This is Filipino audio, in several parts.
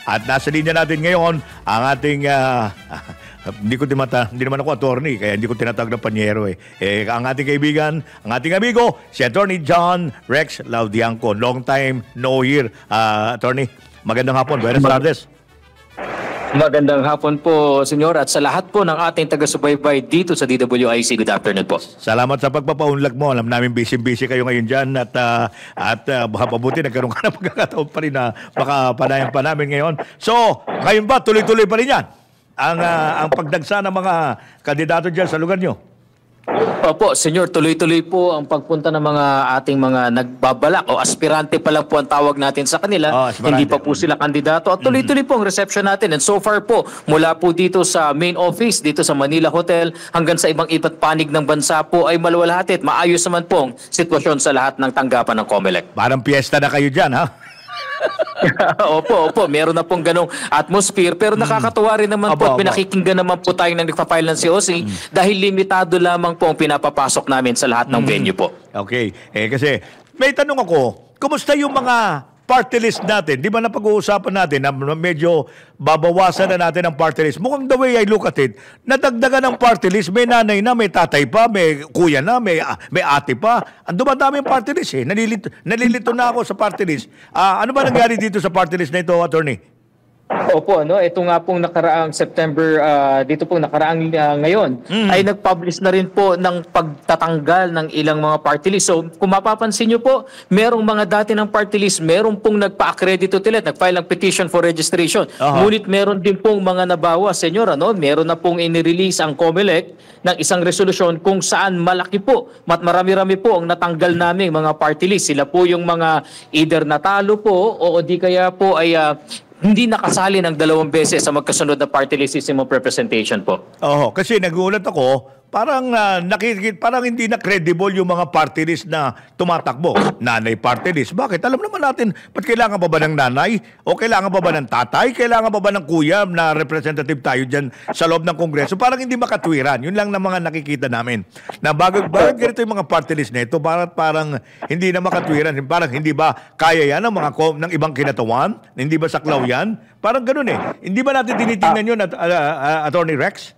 At nasa linya natin ngayon ang ating hindi naman ako attorney, kaya hindi ko tinatawag na panyero ang ating kaibigan, ang ating amigo, si Attorney John Rex Laudianco. Long time no hear. Attorney, magandang hapon. Buenas tardes. Magandang hapon po, senyor, at sa lahat po ng ating taga-subaybay dito sa DWIC. Good afternoon po. Salamat sa pagpapaunlak mo. Alam namin busy-busy kayo ngayon dyan at mabuti nagkaroon ka ng pagkakataon pa rin na makapanayan pa namin ngayon. So, ngayon ba tuloy-tuloy pa rin yan ang pagdagsa ng mga kandidato dyan sa lugar nyo? Opo, senyor, tuloy-tuloy po ang pagpunta ng mga ating mga nagbabalak o aspirante pa lang po ang tawag natin sa kanila. Hindi pa po sila kandidato at tuloy-tuloy po ang reception natin. And so far po, mula po dito sa main office, dito sa Manila Hotel, hanggang sa ibang iba't panig ng bansa po ay maluwalhati at maayos naman po ang sitwasyon sa lahat ng tanggapan ng COMELEC. Parang piyesta na kayo dyan, ha? Opo, meron na pong ganong atmosphere, pero nakakatuwa rin naman po at pinakikinggan naman po tayo ng nagpa-file ng COC dahil limitado lamang po ang pinapapasok namin sa lahat ng venue po. Okay, kasi may tanong ako, kumusta yung mga party list natin? Di ba napag-uusapan natin na medyo babawasan na natin ang party list? Mukhang the way I look at it, nadagdagan ng party list, may nanay na, may tatay pa, may kuya na, may ate pa. Ang dumadami ang party list nalilito na ako sa party list. Ano ba nangyari dito sa party list na ito, attorney? Opo, ito nga pong nakaraang September, dito pong nakaraang ngayon, ay nag-publish na rin po ng pagtatanggal ng ilang mga party list. So kung mapapansin nyo po, merong mga dati ng party list, merong pong nagpa-accredito ulit, nag-file ng petition for registration. Ngunit meron din pong mga nabawas, senyor, meron na pong inirelease ang COMELEC ng isang resolusyon kung saan malaki po, marami-rami po ang natanggal namin mga party list. Sila po yung mga either natalo po o di kaya po ay hindi nakasali ng 2 beses sa magkasunod na party list system of representation po. Kasi nagulat ako, parang parang hindi na credible yung mga party list na tumatakbo. Nanay party list. Bakit? Alam naman natin, ba't kailangan pa ba ng nanay? O kailangan pa ba ng tatay? Kailangan pa ba ng kuya na representative tayo dyan sa loob ng Kongreso? Parang hindi makatwiran. Yun lang na mga nakikita namin. Na bakit ganito yung mga party list na ito? Parang hindi na makatwiran. Parang hindi ba kaya yan ng ibang kinatawan? Hindi ba saklaw yan? Parang ganun Hindi ba natin tinitingnan yun, Attorney Rex?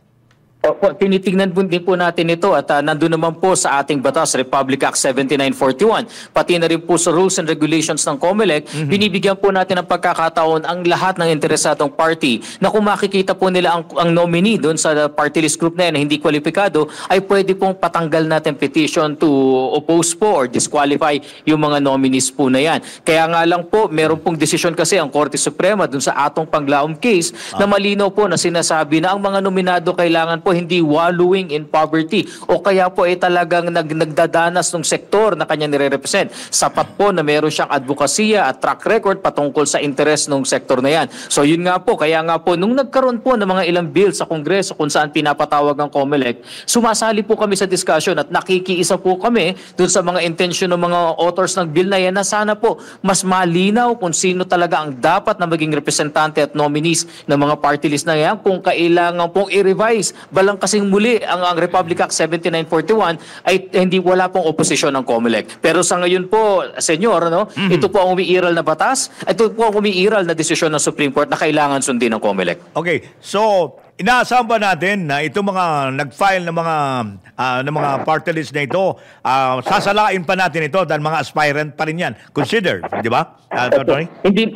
Opo, tinitingnan din po natin ito at nandun naman po sa ating batas, Republic Act 7941. Pati na rin po sa rules and regulations ng COMELEC, binibigyan po natin ng pagkakataon ang lahat ng interesadong party na kung makikita po nila ang nominee doon sa party list group na yan na hindi kwalipikado, ay pwede pong patanggal natin petition to oppose po or disqualify yung mga nominees po na yan. Kaya nga lang po, meron pong desisyon kasi ang Korte Suprema doon sa atong panglaom case na malinaw po na sinasabi na ang mga nominado kailangan po hindi wallowing in poverty o kaya po ay talagang nagdadanas ng sektor na kanya nire-represent. Sapat po na meron siyang advokasya at track record patungkol sa interes ng sektor na yan. So yun nga po, kaya nga po nung nagkaroon po ng mga ilang bill sa Kongreso kung saan pinapatawag ang COMELEC, sumasali po kami sa discussion at nakikiisa po kami dun sa mga intention ng mga authors ng bill na yan na sana po mas malinaw kung sino talaga ang dapat na maging representante at nominees ng mga party list na yan kung kailangan pong i-revise balang kasing muli ang Republic Act 7941 ay hindi wala pong oposisyon ng COMELEC. Pero sa ngayon po, senyor, ito po ang umiiral na batas, ito po ang umiiral na desisyon ng Supreme Court na kailangan sundin ng COMELEC. Okay, so inaasahan ba natin na itong mga nag-file ng mga party list na ito, sasalain pa natin ito dahil mga aspirant pa rin yan. Consider, di ba? Tony?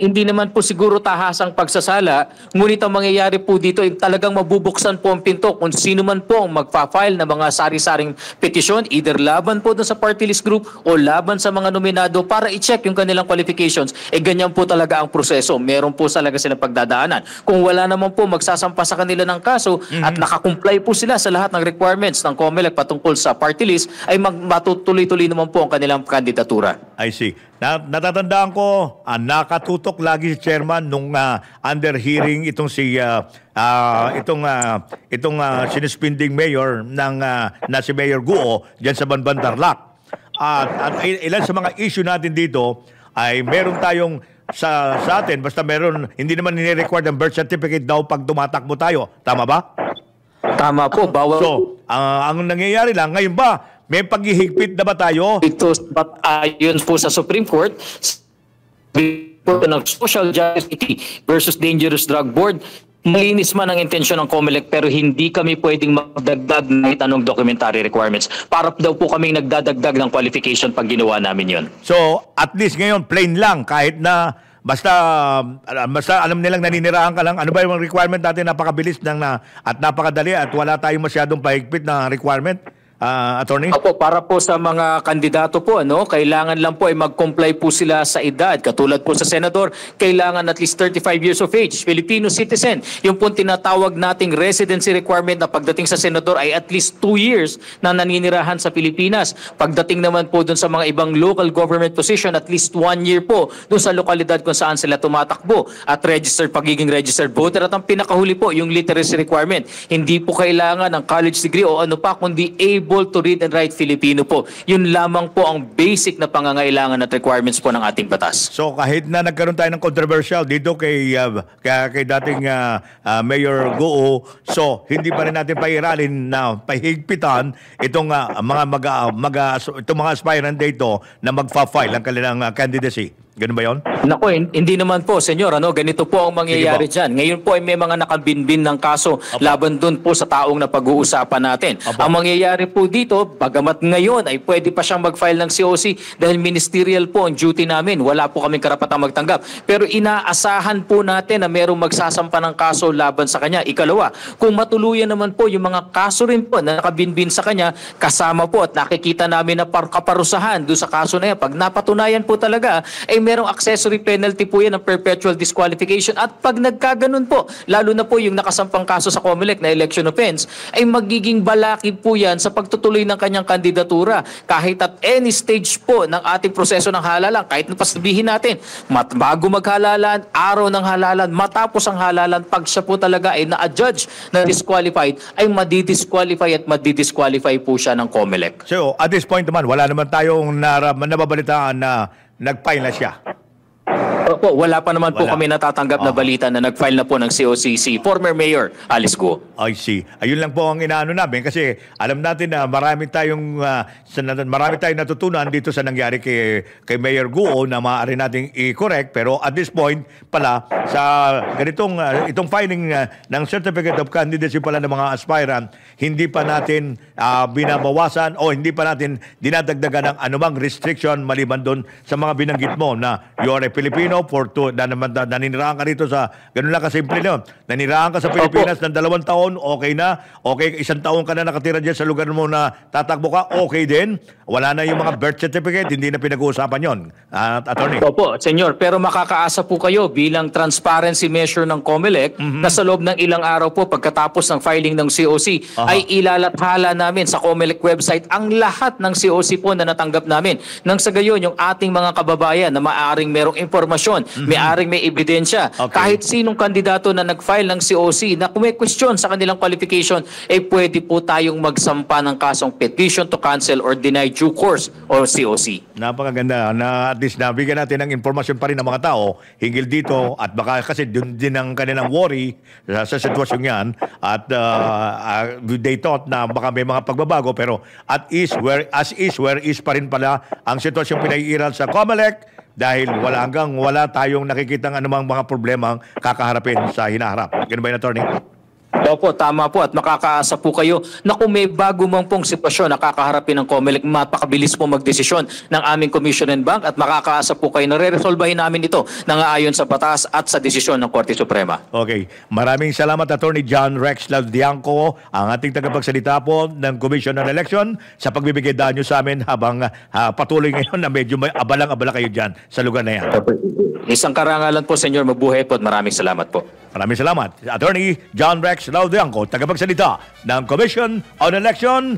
Hindi naman po siguro tahasang pagsasala, ngunit ang mangyayari po dito ay talagang mabubuksan po ang pinto kung sino man po ang magpa-file ng mga sari-saring petisyon, either laban po dun sa party list group o laban sa mga nominado para i-check yung kanilang qualifications. Ganyan po talaga ang proseso. Meron po talaga silang pagdadaanan. Kung wala naman po magsasampa sa kanila ng kaso at nakakumply po sila sa lahat ng requirements ng COMELEC patungkol sa party list, ay matutuloy-tuloy naman po ang kanilang kandidatura. I see. Natatandaan ko, nakatutok lagi si chairman nung under hearing itong sinuspending mayor na si Mayor Guo diyan sa Banban Tarlac. At ilan sa mga issue natin dito ay meron tayong sa atin, basta meron, hindi naman nire-require ng birth certificate daw pag tumatakbo tayo. Tama ba? Tama po. Bawal. So, ang nangyayari lang, ngayon ba, may paghihigpit na ba tayo? Ito, ayon po sa Supreme Court, po ng Social Justice versus Dangerous Drug Board, malinis man ang intensyon ng COMELEC pero hindi kami pwedeng magdagdag ng anong documentary requirements. Para daw po kaming nagdadagdag ng qualification pag ginawa namin yon. So, at least ngayon, plain lang, kahit na basta alam nilang naninirahan ka lang, ano ba yung requirement natin, napakabilis at napakadali at wala tayong masyadong pahigpit na requirement? Attorney? Opo, para po sa mga kandidato po, kailangan lang po ay mag-comply po sila sa edad. Katulad po sa senador, kailangan at least 35 years of age, Filipino citizen. Yung po tinatawag nating residency requirement na pagdating sa senador ay at least 2 years na naninirahan sa Pilipinas. Pagdating naman po dun sa mga ibang local government position, at least 1 year po dun sa lokalidad kung saan sila tumatakbo. At pagiging registered voter. At ang pinakahuli po, yung literacy requirement. Hindi po kailangan ng college degree o ano pa, kundi able to read and write Filipino po. Yun lamang po ang basic na pangangailangan at requirements po ng ating batas. So kahit na nagkaroon tayo ng controversial dito kay dating Mayor Goo, so hindi pa rin natin pairalin na pahigpitan itong itong mga aspirant dito na magfa-file ang kanilang candidacy. Ganun ba yun? Nako, hindi naman po, senyor. Ganito po ang mangyayari dyan. Ngayon po ay may mga nakabinbin ng kaso laban dun po sa taong na pag-uusapan natin. Ang mangyayari po dito, bagamat ngayon ay pwede pa siyang mag-file ng COC dahil ministerial po ang duty namin. Wala po kaming karapatang magtanggap. Pero inaasahan po natin na merong magsasampa ng kaso laban sa kanya. Ikalawa, kung matuluyan naman po yung mga kaso rin po na nakabinbin sa kanya, kasama po at nakikita namin na kaparusahan doon sa kaso na yan. Pag napatunayan po talaga, ay merong accessory penalty po yan ng perpetual disqualification. At pag nagkaganon po, lalo na po yung nakasampang kaso sa COMELEC na election offense, ay magiging balakid po yan sa pagtutuloy ng kanyang kandidatura. Kahit at any stage po ng ating proseso ng halalan, kahit na pasabihin natin, bago maghalalan, araw ng halalan, matapos ang halalan, pag siya po talaga ay na-adjudge na disqualified, ay madidisqualify at madidisqualify po siya ng COMELEC. So at this point naman, wala naman tayong nababalitaan na nag-file na siya. Opo, wala pa naman po kami natatanggap na balita na nag-file na po ng COC si former Mayor Alice Guo. I see. Ayun lang po ang inaano namin kasi alam natin na marami tayong natutunan dito sa nangyari kay Mayor Guo na maaari nating i-correct, pero at this point pala sa ganitong itong filing ng Certificate of Candidacy pala ng mga aspirant, hindi pa natin binabawasan o hindi pa natin dinadagdagan ng anumang restriction maliban doon sa mga binanggit mo na you are a Filipino naninirahan ka rito sa, ganun lang kasimple no. Naninirahan ka sa Pilipinas ng 2 taon, okay na. Okay, 1 taon ka na nakatira dyan sa lugar mo na tatakbo ka, okay din. Wala na yung mga birth certificate, hindi na pinag-uusapan yon. Attorney. Opo, senyor, pero makakaasa po kayo bilang transparency measure ng COMELEC na sa loob ng ilang araw po pagkatapos ng filing ng COC ay ilalathala namin sa COMELEC website ang lahat ng COC po na natanggap namin. Nang sa gayon, yung ating mga kababayan na maaaring merong impormasyon, may-aring may ebidensya. Kahit sinong kandidato na nag-file ng COC na kung may question sa kanilang qualification, pwede po tayong magsampa ng kasong petition to cancel or deny due course or COC. Napakaganda na at least nabigyan natin ng impormasyon pa rin ng mga tao hinggil dito at baka kasi dun din ang kanilang worry sa sitwasyon yan at they thought na baka may mga pagbabago pero as is where is pa rin pala ang sitwasyon pinaiiral sa COMELEC dahil wala tayong nakikitang anumang mga problemang kakaharapin sa hinaharap. Ganun ba yun, Attorney? Opo, tama po at makakaasa po kayo na kung may bago mang pong sitwasyon na kakaharapin ng COMELEC, mapakabilis po magdesisyon ng aming Commission and Bank at makakaasa po kayo na re-resolbahin namin ito nang aayon sa batas at sa desisyon ng Korte Suprema. Okay. Maraming salamat, Attorney John Rex Laudianco, ang ating tagapagsalita po ng Commission on Election sa pagbibigay daan nyo sa amin habang patuloy ngayon na medyo may abalang-abala kayo dyan sa lugar na yan. Isang karangalan po, Senyor. Mabuhay po at maraming salamat po. Maraming salamat. Attorney John Rex Laudianco, tagapagsalita ng Commission on Election.